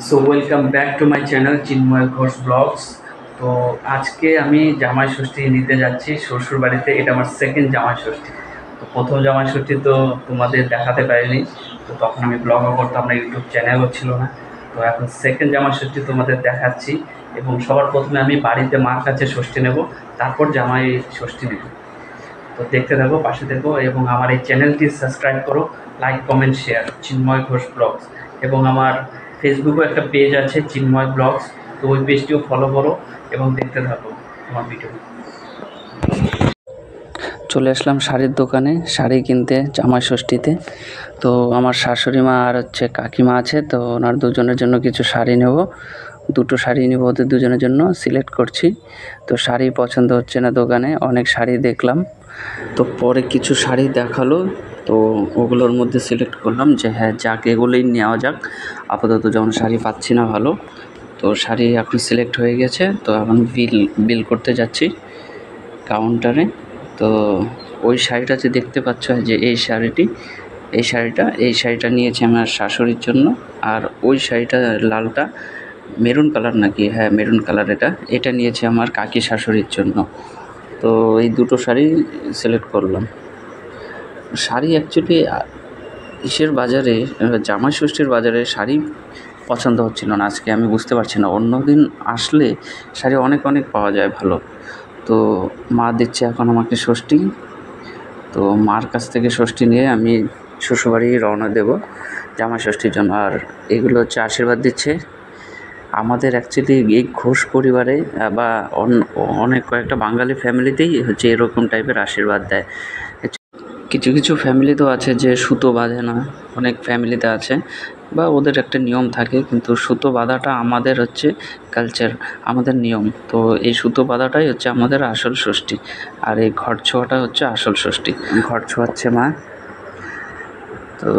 So welcome back to my channel Chinmoy Ghosh vlogs. তো আজকে আমি জামাই ষষ্ঠী নিতে যাচ্ছি শ্বশুর বাড়িতে। এটা আমার সেকেন্ড জামাই ষষ্ঠী। তো প্রথম জামাই ষষ্ঠী তো তোমাদের দেখাতে পারিনি, তো তখন আমি ব্লগও করতাম না, ইউটিউব চ্যানেলও ছিল না। তো এখন সেকেন্ড জামাই ষষ্ঠী তোমাদের দেখাচ্ছি, এবং সবার প্রথমে আমি বাড়িতে মার কাছে ষষ্ঠী নেব, তারপর জামাই ষষ্ঠী নেব। তো দেখতে থাকো, পাশে থেকো, এবং আমার এই চ্যানেলটি সাবস্ক্রাইব করো, লাইক কমেন্ট শেয়ার চিন্ময় ঘোষ ব্লগস। এবং আমার ফেসবুকেও একটা পেজ আছে চিন্ময় ব্লগস, তো ওই পেজটিও ফলো করো এবং দেখতে থাকো আমার ভিডিও। চলে আসলাম শাড়ির দোকানে শাড়ি কিনতে জামাই ষষ্ঠীতে। তো আমার শাশুড়ি মা আর কাকিমা আছে, তো ওনার দুজনের জন্য কিছু শাড়ি নেব। দুটো শাড়ি নেব ওদের দুজনের জন্য, সিলেক্ট করছি। তো শাড়ি পছন্দ হচ্ছে না দোকানে, অনেক শাড়ি দেখলাম। তো পরে কিছু শাড়ি দেখালো, তো ওগুলোর মধ্যে সিলেক্ট করলাম যে হ্যাঁ যাক এগুলোই নেওয়া যাক, আপাতত যখন শাড়ি পাচ্ছি না ভালো। তো শাড়ি এখন সিলেক্ট হয়ে গেছে, তো এখন বিল করতে যাচ্ছি কাউন্টারে। তো ওই শাড়িটা যে দেখতে পাচ্ছ যে এই শাড়িটা নিয়েছি আমার শাশুড়ির জন্য। আর ওই শাড়িটা লালটা মেরুন কালার নাকি, হ্যাঁ মেরুন কালার, এটা নিয়েছি আমার কাকি শাশুড়ির জন্য। তো এই দুটো শাড়ি সিলেক্ট করলাম। শাড়ি অ্যাকচুয়ালি ইসের বাজারে, জামাই ষষ্ঠীর বাজারে শাড়ি পছন্দ হচ্ছিল না আজকে, আমি বুঝতে পারছি না। অন্য দিন আসলে শাড়ি অনেক পাওয়া যায় ভালো। তো মা দিচ্ছে এখন আমাকে ষষ্ঠী, তো মার কাছ থেকে ষষ্ঠী নিয়ে আমি শ্বশুরবাড়ি রওনা দেব জামাই ষষ্ঠীর জন্য। আর এগুলো হচ্ছে আশীর্বাদ দিচ্ছে আমাদের। অ্যাকচুয়ালি এই ঘোষ পরিবারে বা অনেক কয়েকটা বাঙালি ফ্যামিলিতেই হচ্ছে এরকম টাইপের আশীর্বাদ দেয়। কিছু ফ্যামিলি তো আছে যে সুতো বাঁধে না, অনেক ফ্যামিলিতে আছে বা ওদের একটা নিয়ম থাকে, কিন্তু সুতো বাঁধাটা আমাদের হচ্ছে কালচার, আমাদের নিয়ম। তো এই সুতো বাঁধাটাই হচ্ছে আমাদের আসল ষষ্ঠী, আর এই ঘর ছোঁয়াটা হচ্ছে আসল ষষ্ঠী। ঘর ছোঁয়াচ্ছে মা। তো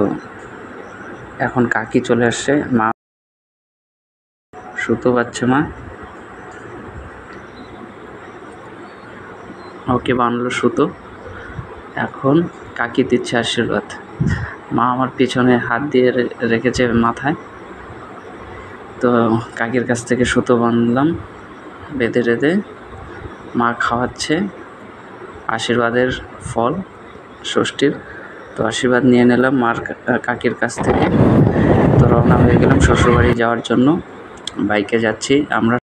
এখন কাকি চলে আসছে, মা সুতো বাঁধছে, মা ওকে বানলো সুতো। এখন কাকি দিচ্ছে আশীর্বাদ। মা আমার পিছনে হাত দিয়ে রেখেছে মাথায়। তো কাকির কাছ থেকে সুতো বাঁধলাম, বেঁধে মা খাওয়াচ্ছে আশীর্বাদের ফল ষষ্ঠীর। তো আশীর্বাদ নিয়ে নিলাম মার কাকির কাছ থেকে। তো রওনা হয়ে গেলাম শ্বশুরবাড়ি যাওয়ার জন্য, বাইকে যাচ্ছি আমরা।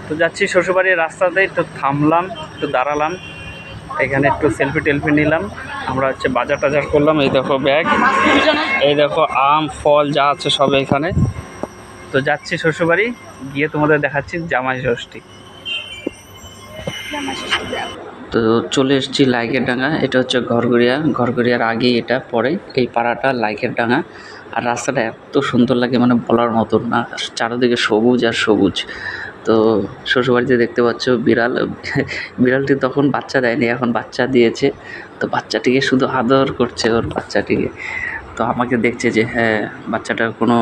তো যাচ্ছি শ্বশুরবাড়ির রাস্তাতেই, তো থামলাম, একটু দাঁড়ালাম, এখানে একটু সেলফি টেলফি নিলাম। আমরা হচ্ছে বাজার টাজার করলাম। এই দেখো ব্যাগ, এই দেখো আম ফল যা আছে সব এখানে। তো যাচ্ছি শ্বশুরবাড়ি, গিয়ে তোমাদের দেখাচ্ছি জামাই ষষ্ঠী। তো চলে এসেছি লাইকের ডাঙ্গা, এটা হচ্ছে ঘরগড়িয়ার আগে, এটা পরে এই পাড়াটা লাইকের ডাঙ্গা। আর রাস্তাটা এত সুন্দর লাগে মানে বলার মতন না, চারিদিকে সবুজ আর সবুজ। তো শ্বশুরবাড়িতে দেখতে পাচ্ছ বিড়ালটি তখন বাচ্চা দেয়নি, এখন বাচ্চা দিয়েছে। তো বাচ্চাটিকে শুধু আদর করছে ওর বাচ্চাটিকে। তো আমাকে দেখছে যে হ্যাঁ বাচ্চাটার কোনো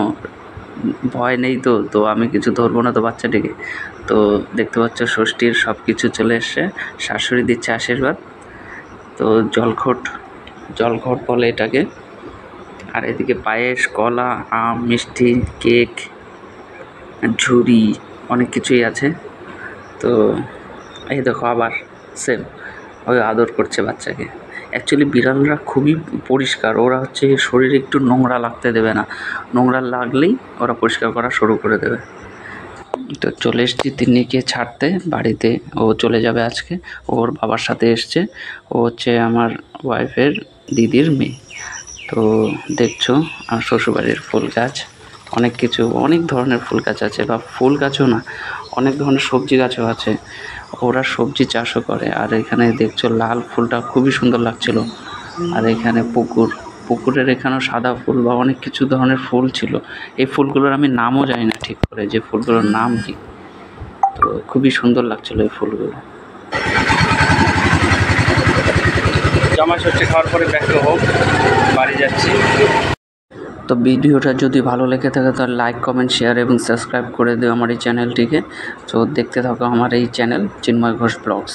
ভয় নেই, তো আমি কিছু ধরবো না তো বাচ্চাটিকে। তো দেখতে পাচ্ছ ষষ্ঠীর সব কিছু চলে এসছে, শাশুড়ি দিচ্ছে আশীর্বাদ। তো জলঘট বলে এটাকে। আর এদিকে পায়েস, কলা, আম, মিষ্টি, কেক, ঝুড়ি, অনেক কিছুই আছে। তো এই দেখো আবার সেম ওই আদর করছে বাচ্চাকে। অ্যাকচুয়ালি বিড়ালরা খুবই পরিষ্কার, ওরা হচ্ছে শরীরে একটু নোংরা লাগতে দেবে না, নোংরা লাগলেই ওরা পরিষ্কার করা শুরু করে দেবে। তো চলে এসেছি তিন্নিকে ছাড়তে বাড়িতে, ও চলে যাবে আজকে, ওর বাবার সাথে এসছে। ও হচ্ছে আমার ওয়াইফের দিদির মেয়ে। তো দেখছো আমার শ্বশুরবাড়ির ফুল গাছ, অনেক ধরনের ফুল গাছ আছে, বা ফুল গাছও না, অনেক ধরনের সবজি গাছও আছে। ওরা সবজি চাষও করে। আর এখানে দেখছো লাল ফুলটা খুবই সুন্দর লাগছিল। আর এখানে পুকুরের এখানেও সাদা ফুল বা অনেক কিছু ধরনের ফুল ছিল। এই ফুলগুলোর আমি নামও জানি না ঠিক করে যে ফুলগুলোর নাম কি। তো খুবই সুন্দর লাগছিল এই ফুলগুলো। জামাই ষষ্ঠী খাওয়ার পরে ব্যাক টু হোম, বাড়ি যাচ্ছি। তো ভিডিওটা যদি ভালো লেগে থাকে তাহলে লাইক কমেন্ট শেয়ার এবং সাবস্ক্রাইব করে দিও আমার এই চ্যানেলটিকে। তো দেখতে থাকো আমার এই চ্যানেল চিন্ময় ঘোষ ব্লগস।